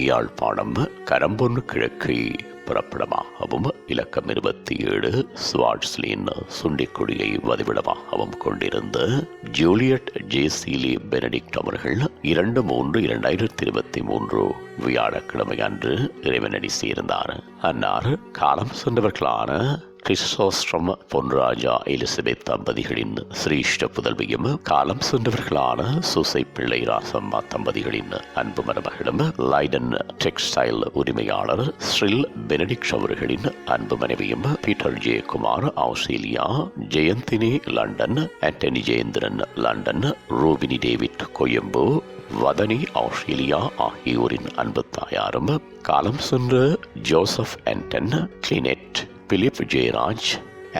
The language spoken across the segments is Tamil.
யாழ்ப்பாணம் கரம்பொன் கிழக்கை புறப்படமாகவும் இலக்கம் 27 ஸ்வாட்ஸ்லின் சுண்டிக்குடியை வதிவிடமாகவும் கொண்டிருந்த ஜூலியட் ஜேசிலி பெனடிக்ட் அவர்கள் 2/3/2023 வியாழக்கிழமை அன்று இறைவனடி சேர்ந்தார். அன்னார் காலம் சென்றவர்களான கிறிஸ்டோஸ்ட்ரம் பொன்ராஜா எலிசபெத் தம்பதிகளின் சிரேஷ்ட புதல்வியும் காலம் சென்றவர்களான சூசை பிள்ளை ராசம்மா தம்பதிகளின் அன்பு மருமகளும் லைடன் டெக்ஸ்டைல் உரிமையாளர் ஸ்ரில் பெனடிக்ட் அவர்களின் அன்பு மனைவியும் Peter Jayakumar Australia, Jayanthini London, Antony Jeyendran London, Rubini David Colombo, Vathani Australia ஆகியோரின் அன்பு தாயாரும் காலம் சென்ற ஜோசப் ஆண்டன், கிளினெட், Philip Jeyaraj,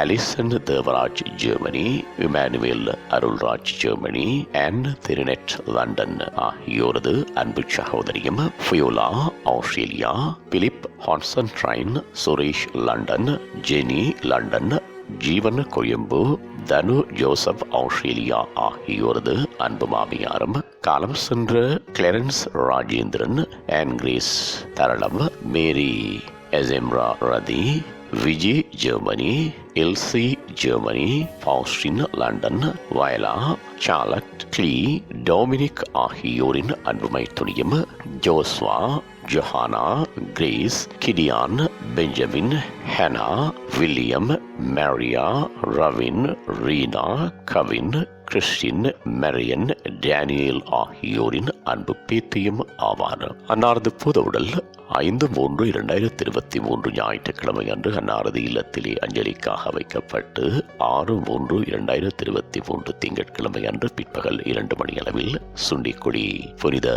Alison Devaraj Germany, Emmanuel Arulraj Germany, Ann திருநெட் லண்டன் ஆகியோரது அன்பு சகோதரியும் ஃபியோலா ஆஸ்திரேலியா, பிலிப் ஹான்சன்ட்ரைன், Suresh London, Jenny London, Jeevan Colombo, Thanu Joseph Australia ஆகியோரது அன்பு மாமியாரும் காலம் சென்ற கிளரன்ஸ் ராஜேந்திரன், ஆன்கிரேஸ் தரளம், மேரி எசெம்ரா Rathi, Viji Germany, Elsie Germany, Bastin London, Viola, Charlotte, கிளீ, டொமினிக் ஆகியோரின் அன்புமை துணியும் Joshua, Johanna, Grace, Gideon, Benjamin, Hena, William, Maria, Ravin, Reena, Kavin, Christine, Marian, Daniel ஆகியோரின் அன்பு பேத்தியும் ஆவார். அன்னாரது புதவுடல் 5/3/2023 ஞாயிற்றுக்கிழமை அன்று அன்னாரது இல்லத்திலே அஞ்சலிக்காக வைக்கப்பட்டு 6/3/2023 திங்கட்கிழமை அன்று பிற்பகல் 2 மணி அளவில் சுண்டிக்குடி புனித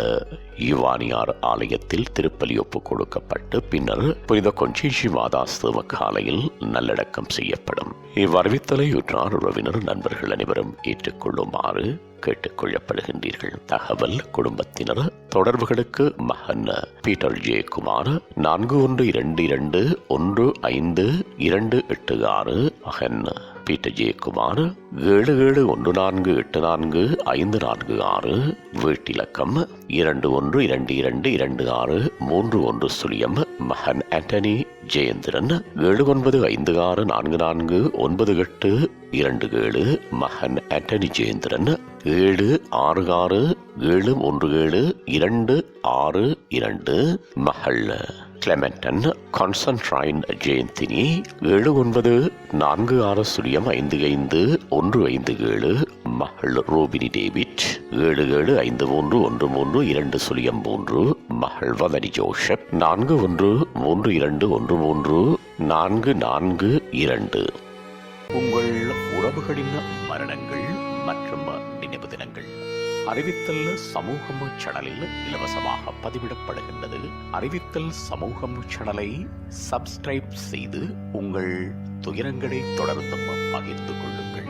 யுவானியார் ஆலயத்தில் திருப்பலி ஒப்புக் கொடுக்கப்பட்டு பின்னர் புனித கொன்சிஷி மாதா சேவக்காலையில் நல்லடக்கம் செய்யப்படும். இவ்வறிவித்தலை உற்றார் உறவினர் நண்பர்கள் அனைவரும் ஏற்றுக்கொள்ளுமாறு கேட்டுக்கொள்ளப்படுகின்றீர்கள். தகவல் குடும்பத்தினர் தொடர்புகளுக்கு மகன் பீட்டர் ஜெயக்குமார் 4122158286, மகன் பீட்டர் ஜெயக்குமார் 7714845456, வீட்டிலக்கம் 21222631, மகன் ஆண்டனி ஜெயேந்திரன் 7956449827, மகன் ஆண்டனி ஜெயேந்திரன் 7667172262, மகள் கிளமெண்டன் கான்சன்ட்ரைன் ஜெயந்தினி 7946055157, மகள் ரூபினி டேவிட் 7753131203, மகள் வதனி ஜோஷப் 4132134442. உங்கள் உறவுகளின் மரணங்கள் மற்றும் நினைவு தினங்கள் அறிவித்தல் சமூகம் சேனலில் இலவசமாக பதிவிடப்படுகின்றது. அறிவித்தல் சமூகம் சேனலை சப்ஸ்கிரைப் செய்து உங்கள் துயரங்களை தொடர்ந்து பகிர்ந்து கொள்ளுங்கள்.